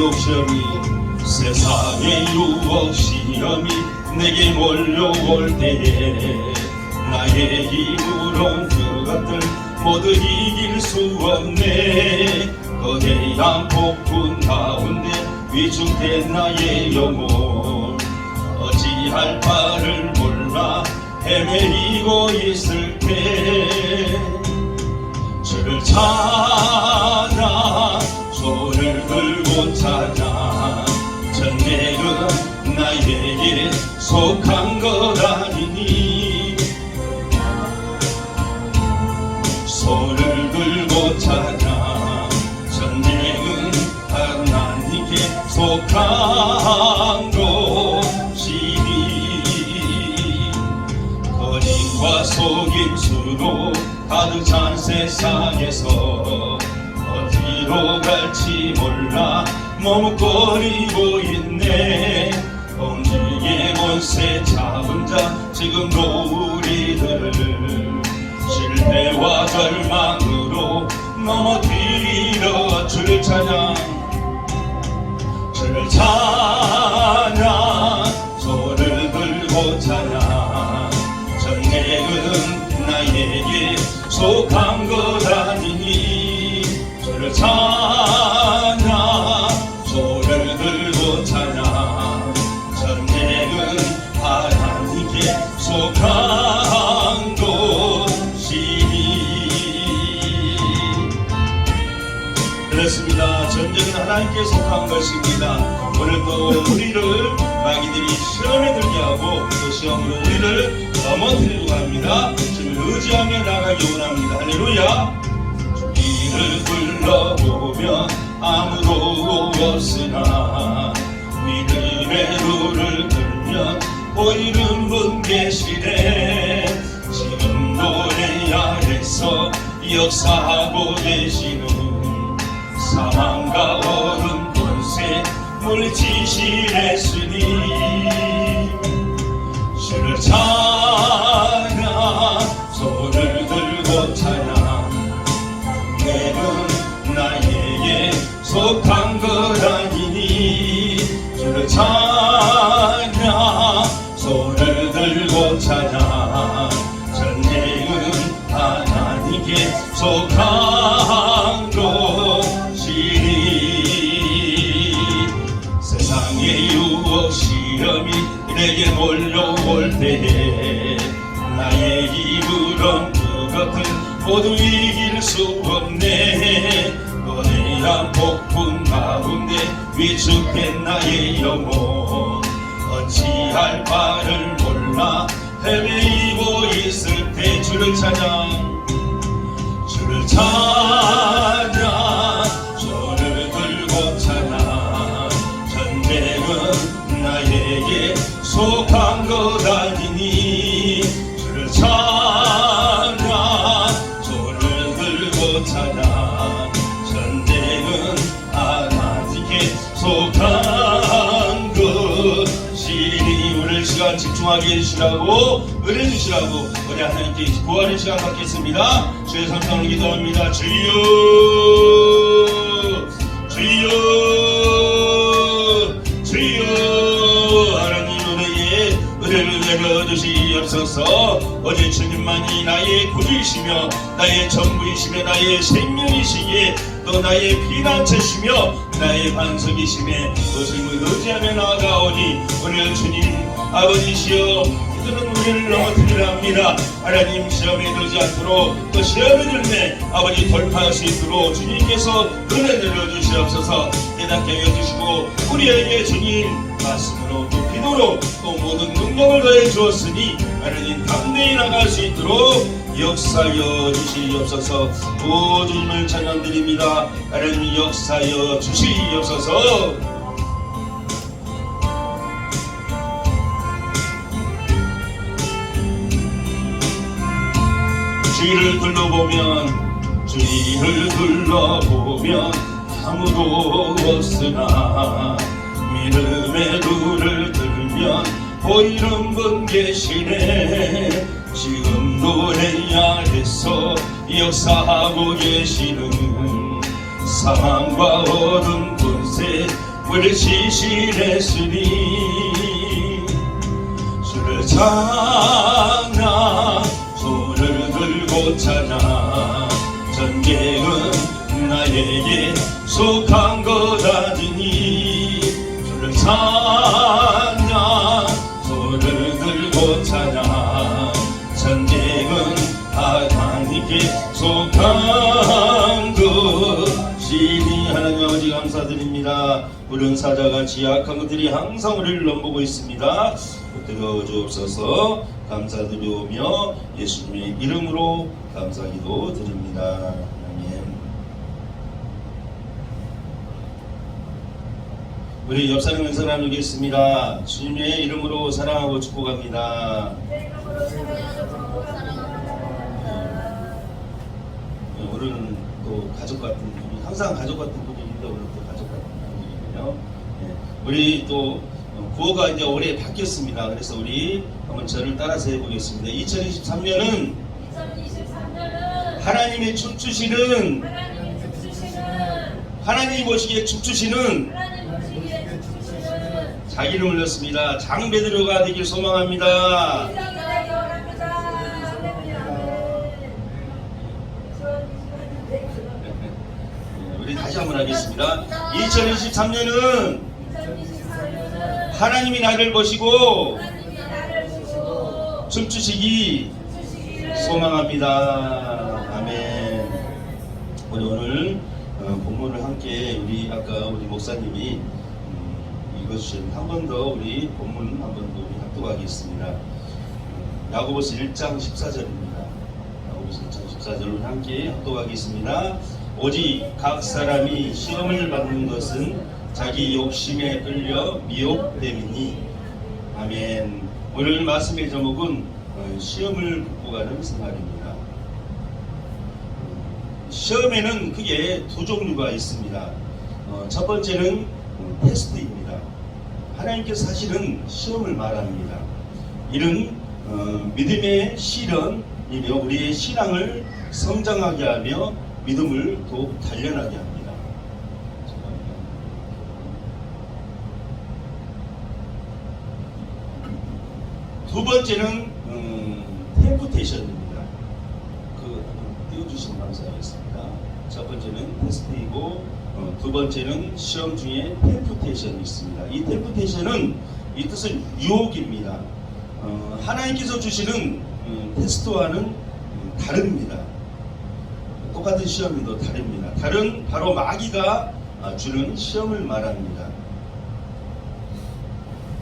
유혹 시험이 세상의 유혹 시험이 내게 몰려올 때에 나의 힘으론 그것들 모두 이길 수 없네. 거대한 폭풍 가운데 위축된 나의 영혼 어찌할 바를 몰라 헤매이고 있을 때 주를 찾아 손을 들고 찾아 전쟁은 나에게 속한 것 아니니 손을 들고 찾아 전쟁은 하나님께 속한 것이니 거짓과 속임수로 가득 찬 세상에서 어디로 갈지 몰라 머뭇거리고 있네. 엄지의 못새 잡은 자 지금도 우리들을 실패와 절망으로 넘어뜨리려 주를 찾아 주를 찾아 손을 들고 찾아 전쟁은 나에게 속한 것 아니니 주를 찾아 손을 들고 찾아 전쟁은 하나님께 속한 것이니. 그렇습니다. 전쟁은 하나님께 속한 것입니다. 오늘도 우리를 마귀들이 시험에 들게 하고 그 시험으로 우리를 넘어뜨리려고 합니다. 주를 의지하며 나가기 원합니다. 할렐루야. 주를 불러보면 아무도 없으나 믿음의 눈을 들면 보이는 분 계시네. 지금도 내 아래서 역사하고 계시는 사망과 어둠 권세 물리치시랬으니 주를 찾아 손을 들고 찾아 내는 나에게 속한 것 아니니 주를 찾아 손을 들고 찾아 전쟁은 하나님께 속한 것이니 세상의 유혹 시험이 내게 몰려올 때에 나의 힘으론 그것들 모두 이길 수 없네. 거대한 폭풍 가운데 위축된 나의 영혼 어찌할 바를 몰라 헤매이고 있을 때 주를 찾아 주를 찾아 손을 들고 찾아 전쟁은 나에게 속한 것 아니니 주를 찾아 손을 들고 찾아 전쟁은 하나님께 속한 것이니. 오늘 시간 집중하게 해주시라고 은혜 주시라고 우리 하나님께 구하는 시간 갖겠습니다. 주의 성령을 기도합니다. 주여 주여 주여 하나님 은혜에 은혜를 내려주시옵소서. 어제 주님만이 나의 구주이시며 나의 전부이시며 나의 생명이시기에 또 나의 피난처시며 나의 반석이시며 또 주님을 의지하며 나아가오니 오늘 주님 아버지시여 이들은 우리를 넘어뜨리려 합니다. 하나님 시험에 들지 않도록 또 시험에 들매 아버지 돌파할 수 있도록 주님께서 은혜 내려주시옵소서. 깨닫게 해주시고 우리에게 주님 말씀으로 또 기도로 또 모든 능력을 더해 주었으니 하나님 담대히 나갈 수 있도록 역사여 주시옵소서. 오 주님을 찬양드립니다. 하나님 역사여 주시옵소서. 주위를 둘러보면 아무도 없으나 믿음의 눈을 들면 보이는 분 계시네. 지금도 내 안에서 역사하고 계시는 사망과 어둠 권세 우리 시실했으니 주를 찾나 손을 들고 찾아 전쟁은 나에게 속한 거라더니 주를 찾나 손을 들고 찾아 전쟁은 하나님께 속한 것이니 하나님 아버지 감사드립니다. 우리 사자같이 약한 것들이 항상 우리를 넘보고 있습니다. 붙들어 주옵소서. 감사드리오며 예수님의 이름으로 감사기도 드립니다. 아멘. 우리 옆 사람 왼 사람 여기 있습니다. 주님의 이름으로 사랑하고 축복합니다. 오늘은 또 가족 같은 분이 항상 가족 같은 분위기인데 오늘 또 가족 같은 분위기군요. 우리 또 구호가 이제 올해 바뀌었습니다. 그래서 우리 한번 저를 따라서 해보겠습니다. 2023년은 하나님의 춤추시는 하나님이 보시기에 춤추시는 자기 이름을 넣습니다. 장베드로가 되길 소망합니다. 우리 다시 한번 하겠습니다. 2023년은 하나님이 나를 보시고 춤추시기 소망합니다. 아멘. 우리 오늘 본문을 함께 우리 아까 우리 목사님이 읽어주신 한 번 더 우리 본문 한 번 더 우리 합독하겠습니다. 야고보서 1장 14절입니다. 야고보서 1장 14절을 함께 합독하겠습니다. 오직 각 사람이 시험을 받는 것은 자기 욕심에 끌려 미혹됨이니. 아멘. 오늘 말씀의 제목은 시험을 극복하는 생활입니다. 시험에는 크게 두 종류가 있습니다. 첫 번째는 테스트입니다. 하나님께서 사실은 시험을 말합니다. 이는 믿음의 실현이며 우리의 신앙을 성장하게 하며 믿음을 더욱 단련하게 합니다. 두 번째는 템프테이션입니다. 한번 띄워주시면 감사하겠습니다. 첫 번째는 테스트이고 두 번째는 시험 중에 템프테이션이 있습니다. 이 템프테이션은 이 뜻은 유혹입니다. 하나님께서 주시는 테스트와는 다릅니다. 똑같은 시험이도 다릅니다. 다른 바로 마귀가 주는 시험을 말합니다.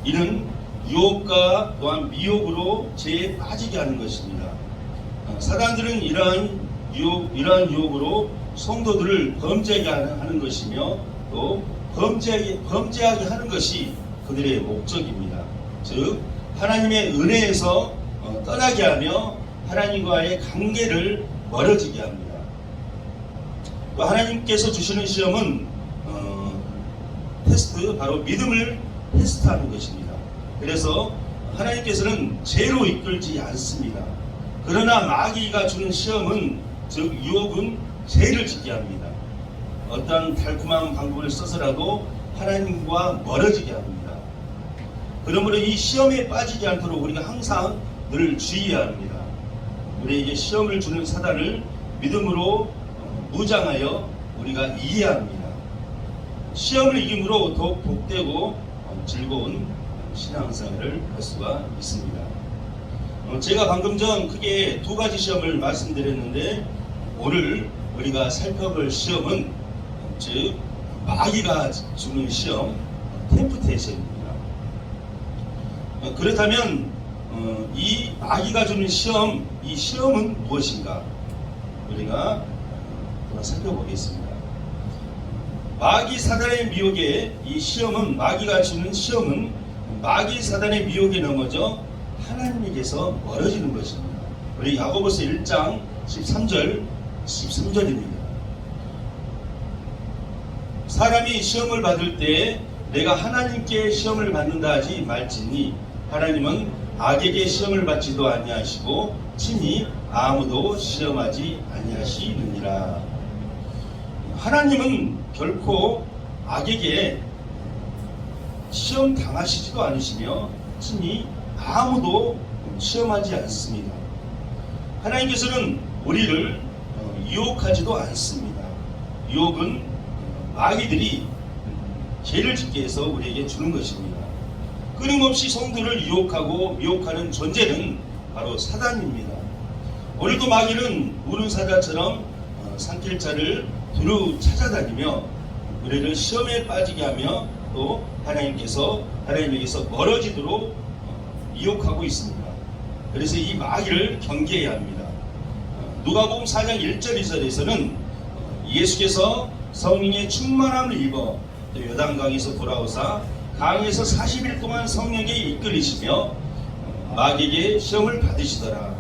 이는 유혹과 또한 미혹으로 죄에 빠지게 하는 것입니다. 사단들은 이러한 유혹으로 성도들을 범죄하게 하는 것이며 또 범죄하게 하는 것이 그들의 목적입니다. 즉 하나님의 은혜에서 떠나게 하며 하나님과의 관계를 멀어지게 합니다. 또 하나님께서 주시는 시험은 테스트, 바로 믿음을 테스트하는 것입니다. 그래서 하나님께서는 죄로 이끌지 않습니다. 그러나 마귀가 주는 시험은, 즉 유혹은 죄를 짓게 합니다. 어떠한 달콤한 방법을 써서라도 하나님과 멀어지게 합니다. 그러므로 이 시험에 빠지지 않도록 우리가 항상 늘 주의해야 합니다. 우리에게 시험을 주는 사단을 믿음으로 무장하여 우리가 이해해야 합니다. 시험을 이김으로 더욱 복되고 즐거운 신앙생활을 할 수가 있습니다. 제가 방금 전 크게 두 가지 시험을 말씀드렸는데 오늘 우리가 살펴볼 시험은 즉 마귀가 주는 시험, 템프테이션입니다. 그렇다면 이 마귀가 주는 시험, 이 시험은 무엇인가? 우리가 살펴보겠습니다. 마귀 사단의 미혹에 이 시험은, 마귀가 주는 시험은 마귀 사단의 미혹에 넘어져 하나님에게서 멀어지는 것입니다. 우리 야고보서 1장 13절입니다. 사람이 시험을 받을 때 내가 하나님께 시험을 받는다 하지 말지니 하나님은 악에게 시험을 받지도 아니하시고 친히 아무도 시험하지 아니하시느니라. 하나님은 결코 악에게 시험 당하시지도 않으시며 친히 아무도 시험하지 않습니다. 하나님께서는 우리를 유혹하지도 않습니다. 유혹은 마귀들이 죄를 짓게 해서 우리에게 주는 것입니다. 끊임없이 성도를 유혹하고 미혹하는 존재는 바로 사단입니다. 오늘도 마귀는 우는 사자처럼 산길자를 두루 찾아다니며 우리를 시험에 빠지게 하며 또 하나님에게서 멀어지도록 미혹하고 있습니다. 그래서 이 마귀를 경계해야 합니다. 누가복음 4장 1절 2절에서는 예수께서 성령의 충만함을 입어 요단강에서 돌아오사 강에서 40일 동안 성령에 이끌리시며 마귀에게 시험을 받으시더라.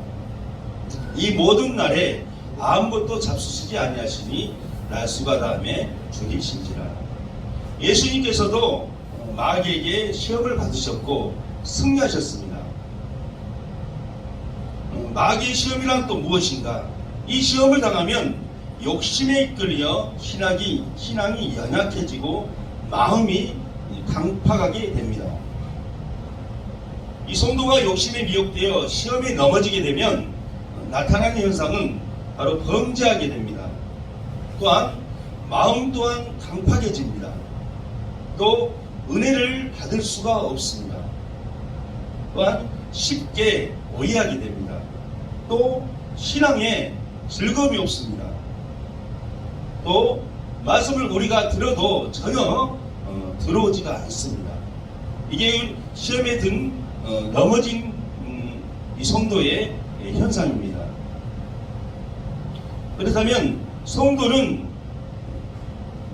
이 모든 날에 아무것도 잡수시지 아니하시니 날수가 다음에 죽이신지라. 예수님께서도 마귀에게 시험을 받으셨고 승리하셨습니다. 마귀의 시험이란 또 무엇인가? 이 시험을 당하면 욕심에 이끌려 신앙이 연약해지고 마음이 강팍하게 됩니다. 이 성도가 욕심에 미혹되어 시험에 넘어지게 되면 나타나는 현상은 바로 범죄하게 됩니다. 또한 마음 또한 강팍해집니다. 또 은혜를 받을 수가 없습니다. 또한 쉽게 오해하게 됩니다. 또 신앙에 즐거움이 없습니다. 또 말씀을 우리가 들어도 전혀 들어오지가 않습니다. 이게 시험에 넘어진 이 성도의 현상입니다. 그렇다면 성도는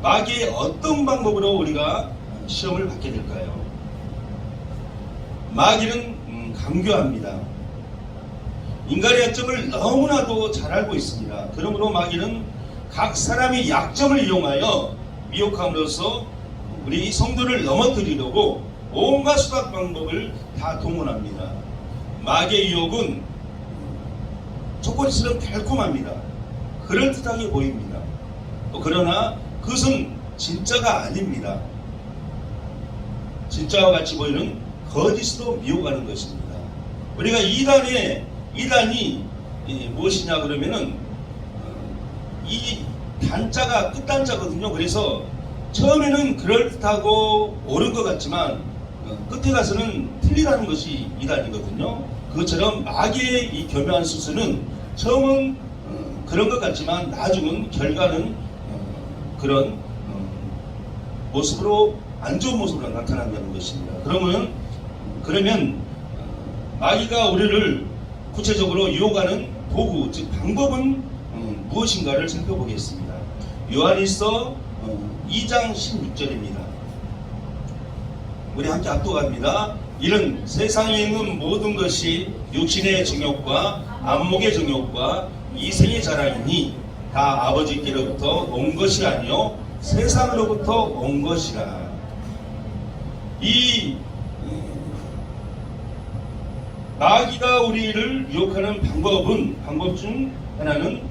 마귀의 어떤 방법으로 우리가 시험을 받게 될까요? 마귀는 강교합니다. 인간의 약점을 너무나도 잘 알고 있습니다. 그러므로 마귀는 각 사람의 약점을 이용하여 미혹함으로써 우리 성도를 넘어뜨리려고 온갖 수단 방법을 다 동원합니다. 마귀의 유혹은 조건처럼 달콤합니다. 그럴듯하게 보입니다. 그러나 그것은 진짜가 아닙니다. 진짜와 같이 보이는 거짓으로 미혹하는 것입니다. 우리가 이단이 무엇이냐 그러면은 이 단자가 끝단자거든요. 그래서 처음에는 그럴듯하고 옳은 것 같지만 끝에 가서는 틀리다는 것이 이단이거든요. 그것처럼 마귀의 이 교묘한 수수는 처음은 그런 것 같지만 나중은 결과는 그런 모습으로 안 좋은 모습으로 나타난다는 것입니다. 그러면 마귀가 우리를 구체적으로 유혹하는 도구, 즉 방법은 무엇인가를 살펴보겠습니다. 요한일서 2장 16절입니다. 우리 함께 압도합니다. 이는 세상에 있는 모든 것이 육신의 정욕과 안목의 정욕과 이생의 자랑이니 다 아버지께로부터 온 것이 아니요 세상으로부터 온 것이라. 이 마귀가 우리를 유혹하는 방법 중 하나는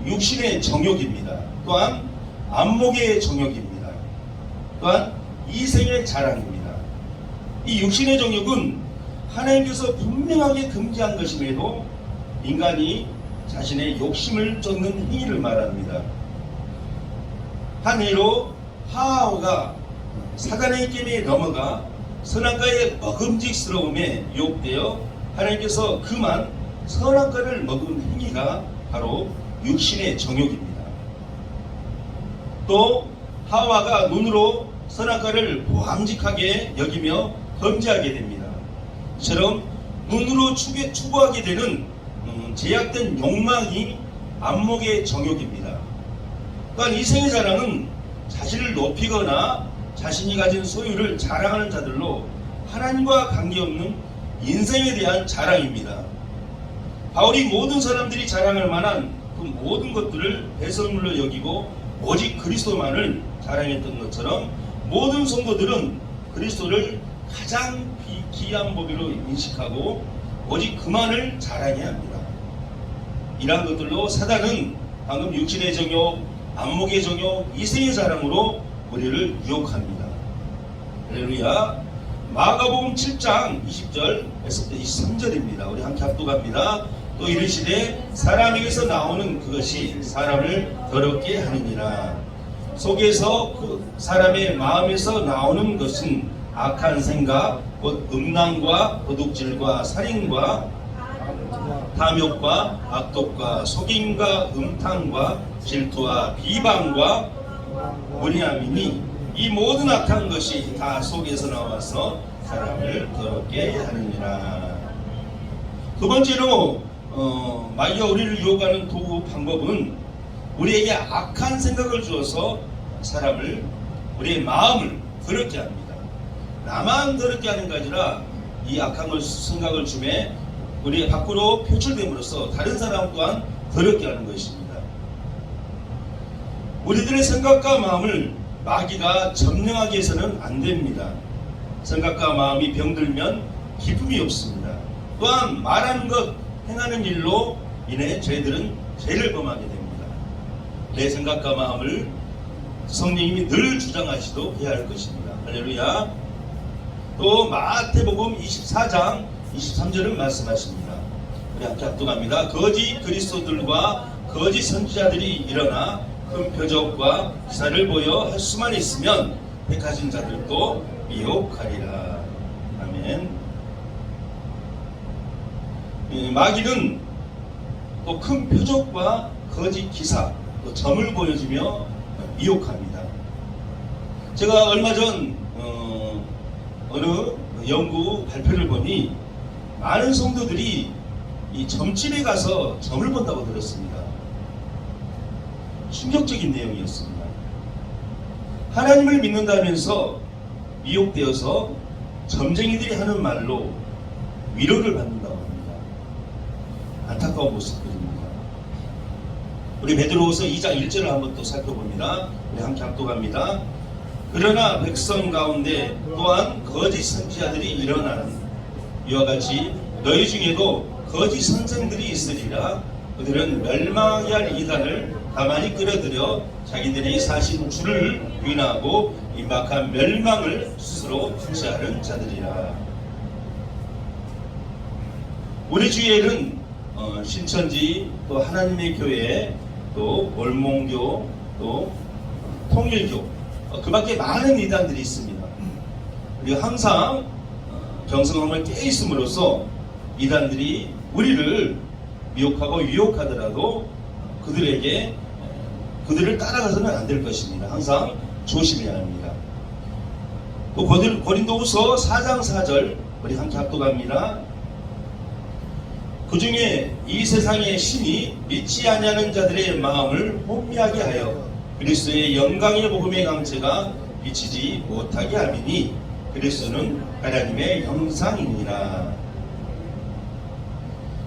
육신의 정욕입니다. 또한 안목의 정욕입니다. 또한 이생의 자랑입니다. 이 육신의 정욕은 하나님께서 분명하게 금지한 것임에도 인간이 자신의 욕심을 쫓는 행위를 말합니다. 한 해로 하와가 사단의 게임에 넘어가 선악과의 먹음직스러움에 유혹되어 하나님께서 그만 선악과를 먹은 행위가 바로 육신의 정욕입니다. 또 하와가 눈으로 선악과를 보암직하게 여기며 범죄하게 됩니다. 이처럼 눈으로 추구하게 되는 제약된 욕망이 안목의 정욕입니다. 또한 이생의 자랑은 자신을 높이거나 자신이 가진 소유를 자랑하는 자들로 하나님과 관계없는 인생에 대한 자랑입니다. 바울이 모든 사람들이 자랑할 만한 그 모든 것들을 배설물로 여기고 오직 그리스도만을 자랑했던 것처럼 모든 성도들은 그리스도를 가장 귀한 법으로 인식하고 오직 그만을 자랑해야 합니다. 이러한 것들로 사단은 방금 육신의 정욕, 안목의 정욕, 이생의 자랑으로 우리를 유혹합니다. 할렐루야. 마가복음 7장 20절에서 23절입니다. 우리 함께 합독합니다. 또 이르시되 사람에게서 나오는 그것이 사람을 더럽게 하느니라. 속에서 그 사람의 마음에서 나오는 것은 악한 생각, 곧 음란과 도둑질과 살인과 탐욕과 악독과 속임과 음탕과 질투와 비방과 무리함이니 이 모든 악한 것이 다 속에서 나와서 사람을 더럽게 하느니라. 두 번째로 마귀가 우리를 유혹하는 도구 방법은 우리에게 악한 생각을 주어서 사람을, 우리의 마음을 더럽게 합니다. 나만 더럽게 하는 게 아니라 이 악한 생각을 주매 우리 밖으로 표출됨으로써 다른 사람 또한 더럽게 하는 것입니다. 우리들의 생각과 마음을 마귀가 점령하게 해서는 안 됩니다. 생각과 마음이 병들면 기쁨이 없습니다. 또한 말하는 것, 행하는 일로 인해 저희들은 죄를 범하게 됩니다. 내 생각과 마음을 성령님이 늘 주장하시도록 해야 할 것입니다. 할렐루야. 또 마태복음 24장 23절은 말씀하십니다. 우리 함께 합독합니다. 거짓 그리스도들과 거짓 선지자들이 일어나 큰 표적과 기사를 보여 할 수만 있으면 택하신 자들도 미혹하리라. 아멘. 마귀는 또 큰 표적과 거짓 기사, 또 점을 보여주며 미혹합니다. 제가 얼마 전 어느 연구 발표를 보니 많은 성도들이 이 점집에 가서 점을 본다고 들었습니다. 충격적인 내용이었습니다. 하나님을 믿는다면서 미혹되어서 점쟁이들이 하는 말로 위로를 받는다고 합니다. 안타까운 모습들입니다. 우리 베드로후서 2장 1절을 한번 또 살펴봅니다. 우리 함께 합독합니다. 그러나 백성 가운데 또한 거짓 선지자들이 일어나는 이와 같이 너희 중에도 거짓 선생들이 있으리라. 그들은 멸망하게 할 이단을 가만히 끌어들여 자기들이 사신 주를 위하고 임박한 멸망을 스스로 주체하는 자들이라. 우리 주위에는 신천지, 또 하나님의 교회, 또 월몽교, 또 통일교, 그 밖에 많은 이단들이 있습니다. 우리가 항상 경성함을 깨 있음으로써 이단들이 우리를 미혹하고 유혹하더라도 그들을 따라가서는 안 될 것입니다. 항상 조심해야 합니다. 또 고린도후서 4장 4절 우리 함께 합독합니다. 그 중에 이 세상의 신이 믿지 아니하는 자들의 마음을 혼미하게 하여 그리스도의 영광의 복음의 강체가 미치지 못하게 함이니 그리스도는 하나님의 형상이니라.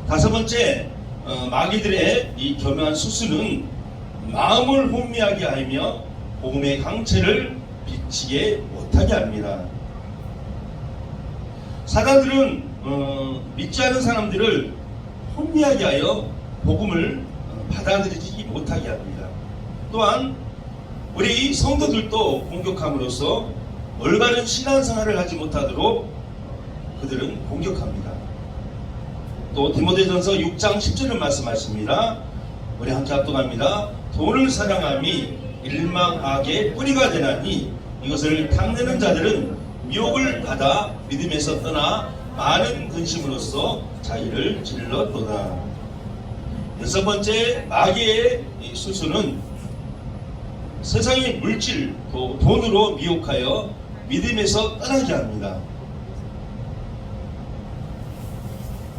다섯 번째, 마귀들의 이 교묘한 수수는 마음을 혼미하게 하며 복음의 강체를 비치게 못하게 합니다. 사단들은 믿지 않은 사람들을 혼미하게 하여 복음을 받아들이지 못하게 합니다. 또한 우리 성도들도 공격함으로써 올바른 신앙생활을 하지 못하도록 그들은 공격합니다. 또 디모데전서 6장 10절을 말씀하십니다. 우리 함께 합독합니다. 돈을 사랑함이 일망악의 뿌리가 되나니 이것을 탐내는 자들은 미혹을 받아 믿음에서 떠나 많은 근심으로써 자기를 질렀도다. 여섯 번째, 마귀의 수수는 세상의 물질, 또 돈으로 미혹하여 믿음에서 떠나게 합니다.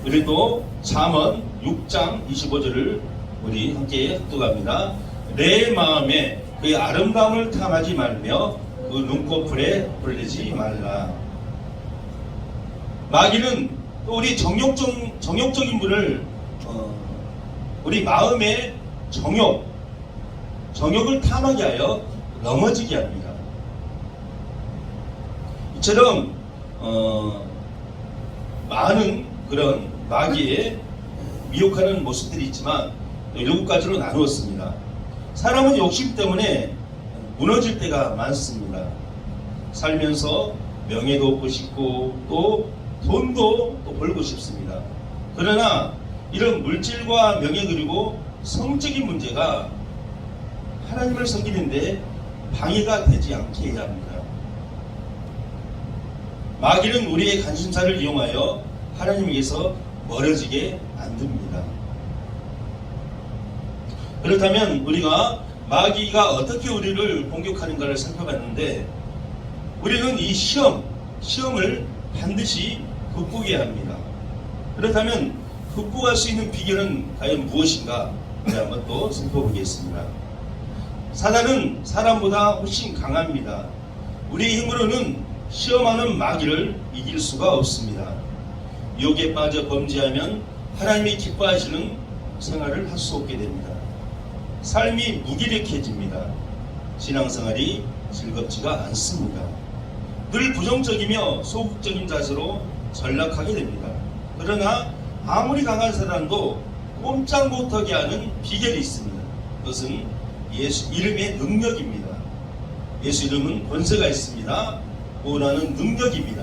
그리고 잠언 6장 25절을 우리 함께 합독합니다. 내 마음에 그의 아름다움을 탐하지 말며 그 눈꺼풀에 불리지 말라. 마귀는 또 우리 정욕적인 분을 우리 마음의 정욕을 탐하게 하여 넘어지게 합니다. 이처럼 많은 그런 마귀의 미혹하는 모습들이 있지만 7가지로 나누었습니다. 사람은 욕심 때문에 무너질 때가 많습니다. 살면서 명예도 얻고 싶고 또 돈도 또 벌고 싶습니다. 그러나 이런 물질과 명예 그리고 성적인 문제가 하나님을 섬기는데 방해가 되지 않게 해야 합니다. 마귀는 우리의 관심사를 이용하여 하나님에게서 멀어지게 만듭니다. 그렇다면 우리가 마귀가 어떻게 우리를 공격하는가를 살펴봤는데, 우리는 이 시험을 반드시 극복해야 합니다. 그렇다면 극복할 수 있는 비결은 과연 무엇인가? 우리 한번 또 살펴보겠습니다. 사단은 사람보다 훨씬 강합니다. 우리의 힘으로는 시험하는 마귀를 이길 수가 없습니다. 유혹에 빠져 범죄하면 하나님이 기뻐하시는 생활을 할 수 없게 됩니다. 삶이 무기력해집니다. 신앙생활이 즐겁지가 않습니다. 늘 부정적이며 소극적인 자세로 전락하게 됩니다. 그러나 아무리 강한 사람도 꼼짝 못하게 하는 비결이 있습니다. 그것은 예수 이름의 능력입니다. 예수 이름은 권세가 있습니다. 구원하는 능력입니다.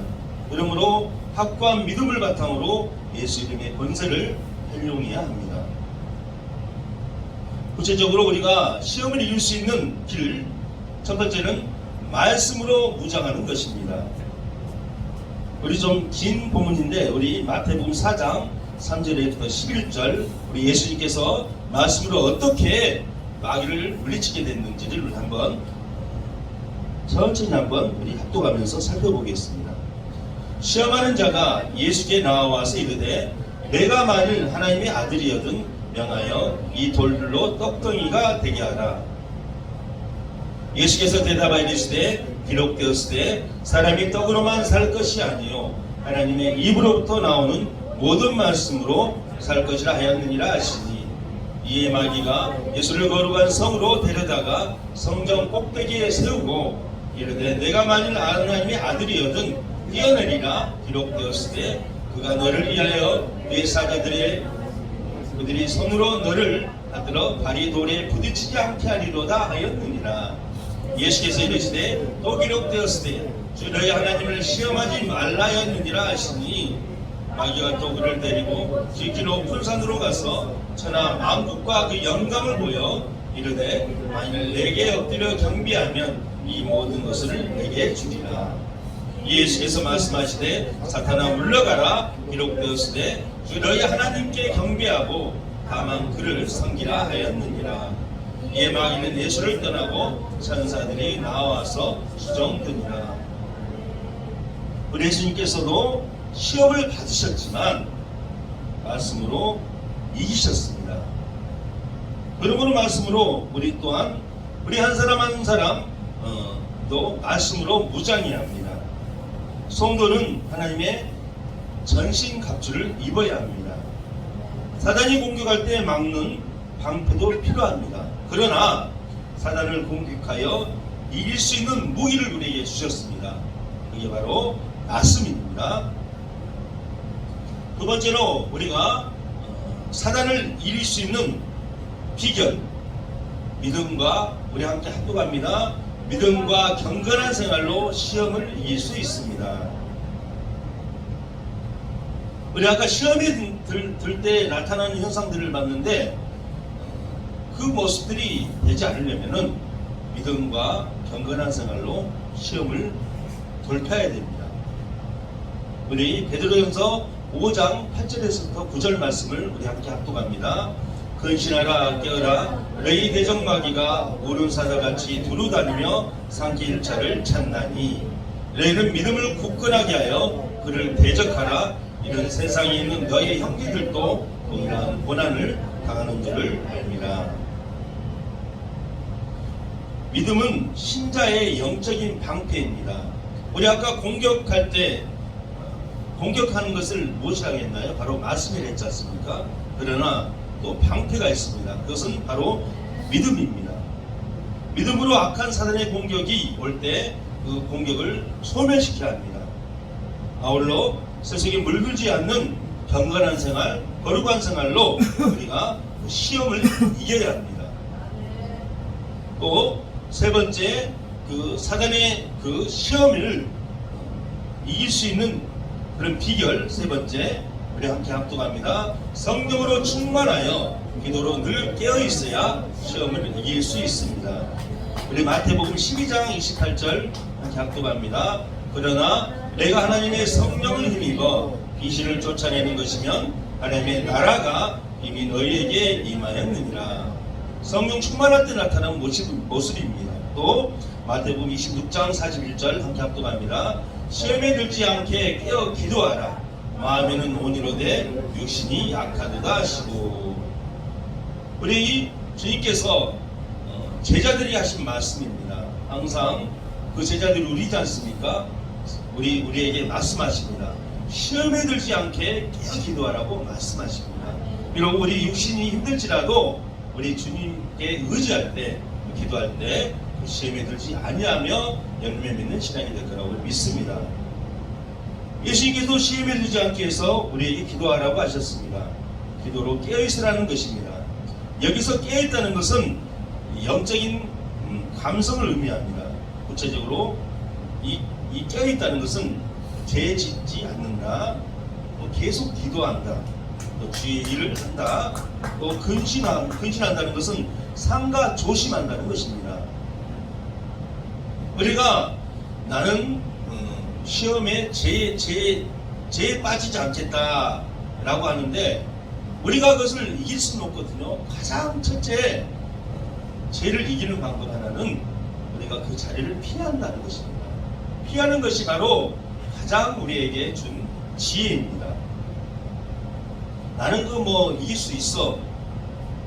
그러므로 확고한 믿음을 바탕으로 예수 이름의 권세를 활용해야 합니다. 구체적으로 우리가 시험을 이길 수 있는 길, 첫 번째는 말씀으로 무장하는 것입니다. 우리 좀 긴 본문인데, 우리 마태복음 4장 3절에부터 11절, 우리 예수님께서 말씀으로 어떻게 마귀를 물리치게 됐는지를 한번 천천히 한번 우리 합독하면서 살펴보겠습니다. 시험하는 자가 예수께 나와서 이르되, 내가 만일 하나님의 아들이여든 명하여 이 돌들로 떡덩이가 되게 하라. 예수께서 대답하여 이르시되, 기록되었으되 사람이 떡으로만 살 것이 아니요 하나님의 입으로부터 나오는 모든 말씀으로 살 것이라 하였느니라 하시니, 이에 마귀가 예수를 거룩한 성으로 데려다가 성전 꼭대기에 세우고 이르되, 내가 만일 하나님의 아들이여든 뛰어내리라. 기록되었으되 그가 너를 위하여 네 사자들의 그들이 손으로 너를 받들어 발이 돌에 부딪히지 않게 하리로다 하였느니라. 예수께서 이르시되, 또 기록되었으되 주 너희 하나님을 시험하지 말라 하였느니라 하시니, 마귀가 또 그를 데리고 지극히 높은 산으로 가서 천하 만국과 그 영광을 보여 이르되, 만일 내게 엎드려 경배하면 이 모든 것을 내게 주리라. 예수께서 말씀하시되, 사탄아 물러가라. 기록되었으되 주 너희 하나님께 경배하고 다만 그를 섬기라 하였느니라. 이에 마귀는 예수를 떠나고 천사들이 나와서 수종드니라. 우리 예수님께서도 시험을 받으셨지만 말씀으로 이기셨습니다. 그러므로 말씀으로 우리 또한 우리 한 사람 한 사람 또 말씀으로 무장해야 합니다. 성도는 하나님의 전신 갑주를 입어야 합니다. 사단이 공격할 때 막는 방패도 필요합니다. 그러나 사단을 공격하여 이길 수 있는 무기를 우리에게 주셨습니다. 그게 바로 말씀입니다. 두 번째로 우리가 사단을 이길 수 있는 비결, 믿음과 우리 함께 합독합니다. 믿음과 경건한 생활로 시험을 이길 수 있습니다. 우리 아까 시험이 들 때 나타나는 현상들을 봤는데, 그 모습들이 되지 않으려면 믿음과 경건한 생활로 시험을 돌파해야 됩니다. 우리 베드로전서 5장 8절에서부터 9절 말씀을 우리 함께 합독합니다. 근신하라, 깨어라. 너희 대적 마귀가 우는 사자같이 두루다니며 상기 일차를 찾나니, 너희는 믿음을 굳건하게 하여 그를 대적하라. 이런 세상에 있는 너희 형제들도 동일한 고난을 당하는 줄을 알미라. 믿음은 신자의 영적인 방패입니다. 우리 아까 공격할 때 공격하는 것을 무엇이라고 했나요? 바로 말씀이라 했지 않습니까? 그러나 또 방패가 있습니다. 그것은 바로 믿음입니다. 믿음으로 악한 사단의 공격이 올 때 그 공격을 소멸시켜야 합니다. 아울러 세상에 물들지 않는 경건한 생활, 거룩한 생활로 우리가 시험을 이겨야 합니다. 또 세 번째, 그 사단의 그 시험을 이길 수 있는 그런 비결 세 번째, 우리 함께 합독합니다. 성령으로 충만하여 기도로 늘 깨어 있어야 시험을 이길 수 있습니다. 우리 마태복음 12장 28절 함께 합독합니다. 그러나 내가 하나님의 성령을 힘입어 귀신을 쫓아내는 것이면 하나님의 나라가 이미 너희에게 임하였느니라. 성령 충만할 때 나타나는 모습입니다. 또 마태복음 26장 41절 함께 합독합니다. 시험에 들지 않게 깨어 기도하라. 마음에는 온이로되 육신이 약하도다 하시고. 우리 주님께서 제자들이 하신 말씀입니다. 항상 그 제자들이 우리지 않습니까? 우리에게 말씀하십니다. 시험에 들지 않게 깨어 기도하라고 말씀하십니다. 비록 우리 육신이 힘들지라도 우리 주님께 의지할 때, 기도할 때 그 시험에 들지 아니하며 열매 맺는 신앙이 될 거라고 믿습니다. 예수님께서 시험에 들지 않게 해서 우리에게 기도하라고 하셨습니다. 기도로 깨어있으라는 것입니다. 여기서 깨어있다는 것은 영적인 감성을 의미합니다. 구체적으로 이 깨어있다는 것은 죄 짓지 않는다, 또 계속 기도한다, 또 주의 일을 한다, 또 근신한다는 것은 삼가 조심한다는 것입니다. 우리가 나는 시험에 죄에 빠지지 않겠다 라고 하는데 우리가 그것을 이길 수는 없거든요. 가장 첫째 죄를 이기는 방법 하나는 우리가 그 자리를 피한다는 것입니다. 피하는 것이 바로 가장 우리에게 준 지혜입니다. 나는 이길 수 있어.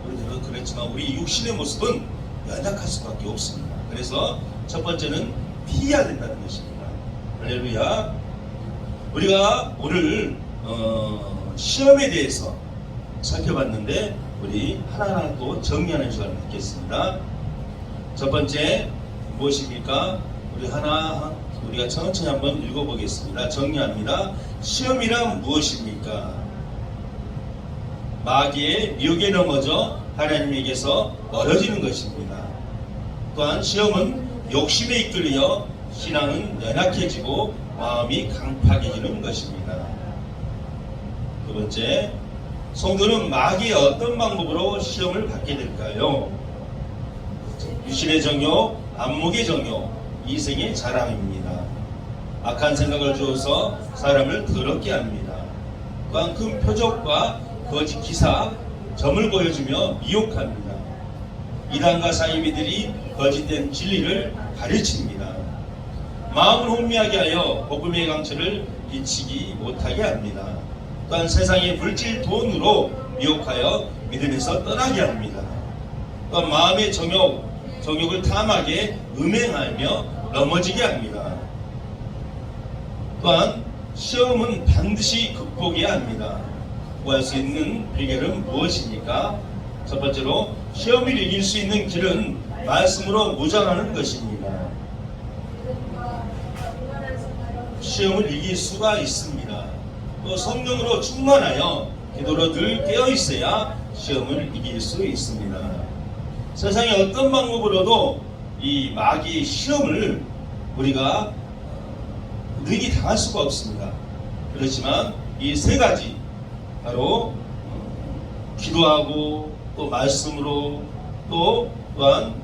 우리들은 그랬지만 우리 육신의 모습은 연약할 수밖에 없습니다. 그래서 첫 번째는 피해야 된다는 것입니다. 할렐루야. 우리가 오늘 시험에 대해서 살펴봤는데 우리 하나하나 또 정리하는 시간을 갖겠습니다. 첫 번째 무엇입니까? 우리가 천천히 한번 읽어보겠습니다. 정리합니다. 시험이란 무엇입니까? 마귀의 미혹에 넘어져 하나님에게서 멀어지는 것입니다. 또한 시험은 욕심에 이끌려 신앙은 연약해지고 마음이 강팍해지는 것입니다. 두 번째, 성도는 마귀의 어떤 방법으로 시험을 받게 될까요? 유신의 정욕, 안목의 정욕, 이생의 자랑입니다. 악한 생각을 주어서 사람을 더럽게 합니다. 또한 큰 표적과 거짓 기사, 점을 보여주며 미혹합니다. 이단과 사이비들이 거짓된 진리를 가르칩니다. 마음을 혼미하게 하여 복음의 강철을 비치지 못하게 합니다. 또한 세상의 물질 돈으로 미혹하여 믿음에서 떠나게 합니다. 또한 마음의 정욕을 탐하게 음행하며 넘어지게 합니다. 또한 시험은 반드시 극복해야 합니다. 구할 수 있는 비결은 무엇입니까? 첫 번째로 시험을 이길 수 있는 길은 말씀으로 무장하는 것입니다. 시험을 이길 수가 있습니다. 또 성령으로 충만하여 기도로 늘 깨어 있어야 시험을 이길 수 있습니다. 세상의 어떤 방법으로도 이 마귀의 시험을 우리가 능히 당할 수가 없습니다. 그렇지만 이 세 가지 바로 기도하고 또 말씀으로 또한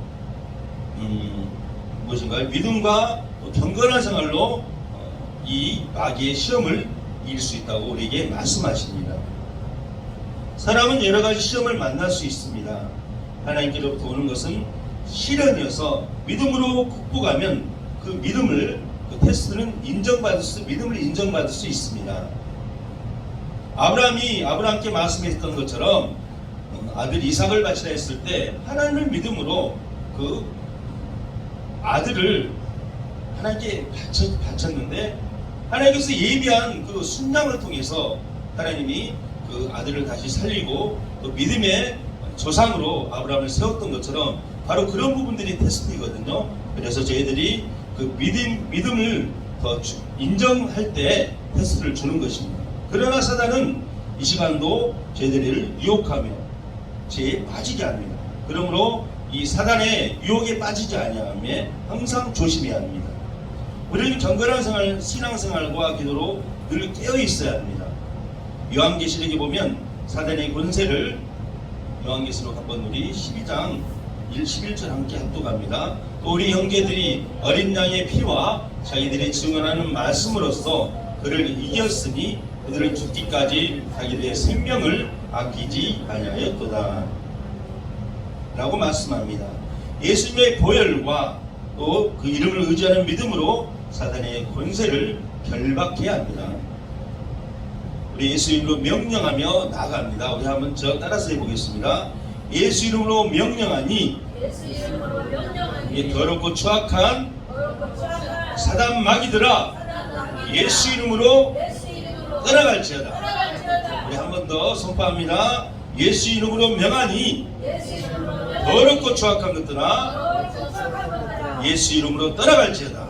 무엇인가요? 믿음과 또 경건한 생활로 이 마귀의 시험을 이길 수 있다고 우리에게 말씀하십니다. 사람은 여러 가지 시험을 만날 수 있습니다. 하나님께로부터 오는 것은 시련이어서 믿음으로 극복하면 그 믿음을, 그 테스트는 믿음을 인정받을 수 있습니다. 아브라함께 말씀했던 것처럼 아들 이삭을 바치라 했을 때 하나님을 믿음으로 그 아들을 하나님께 바쳤는데 하나님께서 예비한 그 순양을 통해서 하나님이 그 아들을 다시 살리고 또 믿음의 조상으로 아브라함을 세웠던 것처럼 바로 그런 부분들이 테스트이거든요. 그래서 저희들이 그 믿음을 더 인정할 때 테스트를 주는 것입니다. 그러나 사단은 이 시간도 저희들을 유혹하며 죄에 빠지게 합니다. 그러므로 이 사단의 유혹에 빠지지 아니하며 항상 조심해야 합니다. 우리는 경건한 생활, 신앙생활과 기도로 늘 깨어 있어야 합니다. 요한계시록에 보면 사단의 권세를 요한계시록 한번 우리 12장 11절 함께 합독합니다. 또 우리 형제들이 어린 양의 피와 자기들이 증언하는 말씀으로써 그를 이겼으니 그들은 죽기까지 자기들의 생명을 아끼지 아니하였도다 라고 말씀합니다. 예수님의 보혈과 또 그 이름을 의지하는 믿음으로 사단의 권세를 결박해야 합니다. 우리 예수 이름으로 명령하며 나아갑니다. 우리 한번 따라서 해보겠습니다. 예수 이름으로 명령하니 더럽고 추악한 사단 마귀들아 예수 이름으로 떠나갈지어다. 우리 한 번 더 선포합니다. 예수 이름으로 명하니 더럽고 추악한 것들아 예수 이름으로 떠나갈지어다.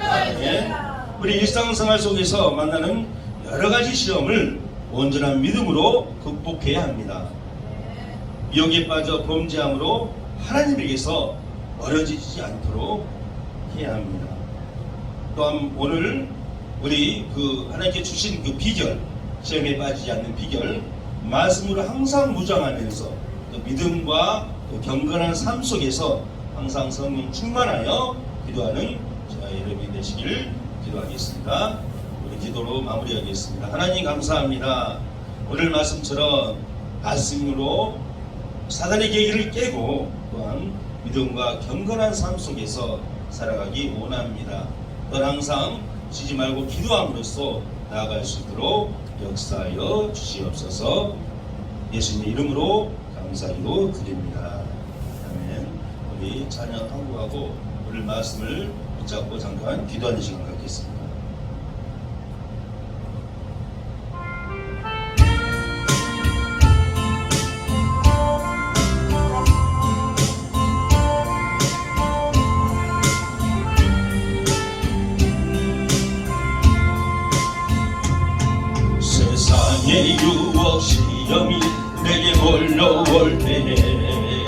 아멘. 우리 일상생활 속에서 만나는 여러가지 시험을 온전한 믿음으로 극복해야 합니다. 미혹에 빠져 범죄함으로 하나님에게서 멀어지지 않도록 해야 합니다. 또한 오늘 우리 하나님께 주신 비결, 시험에 빠지지 않는 비결, 말씀으로 항상 무장하면서 또 믿음과 또 경건한 삶 속에서 항상 성령 충만하여 기도하는 저와 여러분이 되시길 기도하겠습니다. 우리 기도로 마무리하겠습니다. 하나님 감사합니다. 오늘 말씀처럼 말씀으로 사단의 계기를 깨고 또한 믿음과 경건한 삶 속에서 살아가기 원합니다. 또한 항상 쉬지 말고 기도함으로써 나아갈 수 있도록 역사하여 주시옵소서. 예수님의 이름으로 감사기도 드립니다. 아멘. 우리 찬양 한국하고 오늘 말씀을 붙잡고 잠깐 기도하는 시간 갖겠습니다. 세상의 유혹 시험이 내게 몰려올 때에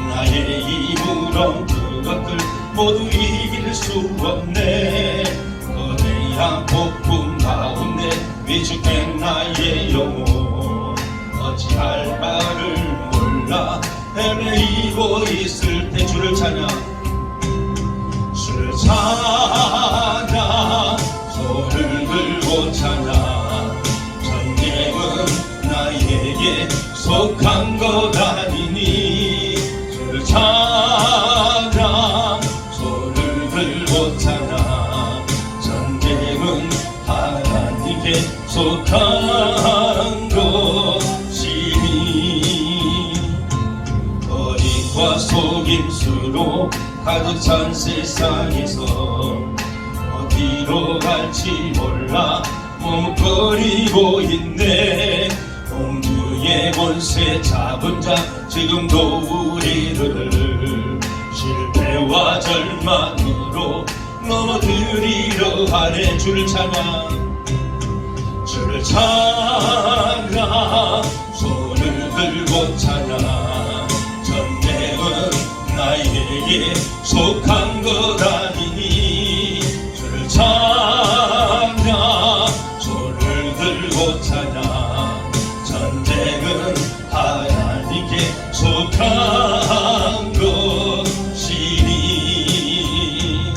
나의 힘으론 그것들 모두 이길 수 없네. 거대한 폭풍 가운데 위축된 나의 영혼 어찌할 바를 몰라 헤매이고 있을 때 주를 찬양 주를 찬양 손을 들고 찬양 나에게 속한 것 아니니 주를 찬양 손을 들고 찬양 전쟁은 하나님께 속한 것이니 거짓과 속임수로 가득 찬 세상에서 어디로 갈지 몰라 머뭇거리고 있네. 공주의 권세 잡은 자 지금도 우리를 실패와 절망으로 넘어뜨리려 하네. 주를 찬양 주를 찬양 손을 들고 찬양 전쟁은 나에게 속한 것 아니니 주를 찬양 손을 들고 찬양 전쟁은 하나님께 속한 것이니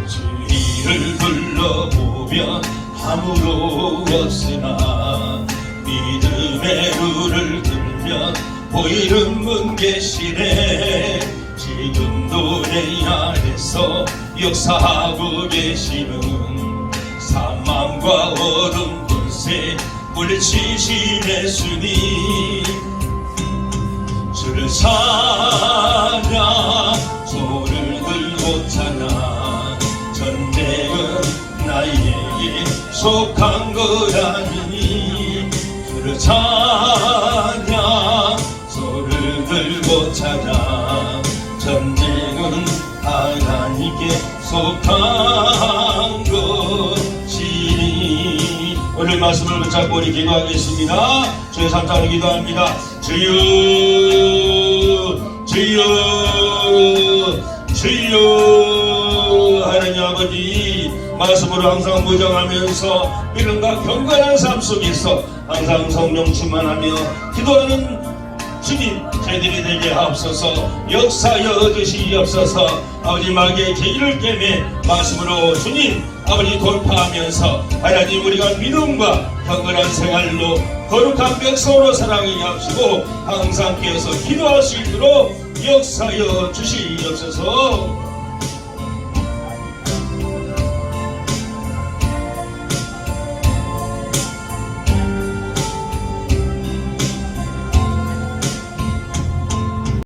주위를 둘러보면 아무도 없으나 믿음의 눈을 들면 보이는 분 계시네. 지금도 내 안에서 역사하고 계시는 사망과 어둠 권세 물리치신 예수님 주를 찬양 손을 들고 찬양 전쟁은 나에게 속한 것 아니니 주를 찬양 손을 들고 찬양 전쟁은 하나님께 속한 것이니. 오늘 말씀을 붙잡고 우리 기도하겠습니다. 주의 삼창으로 기도합니다. 주여 주여 주여. 하나님 아버지 아버지 말씀으로 항상 무장하면서 믿음과 경건한 삶 속에서 항상 성령 충만하며 기도하는 주님 저희들이 되게 하옵소서. 역사여 주시옵소서. 아버지 마귀의 계기를 깨매 말씀으로 주님 아버지 돌파하면서 하나님 우리가 믿음과 경건한 생활로 거룩한 백성으로 사랑하게 하시고 항상 깨어서 기도할 수 있도록 역사여 주시옵소서.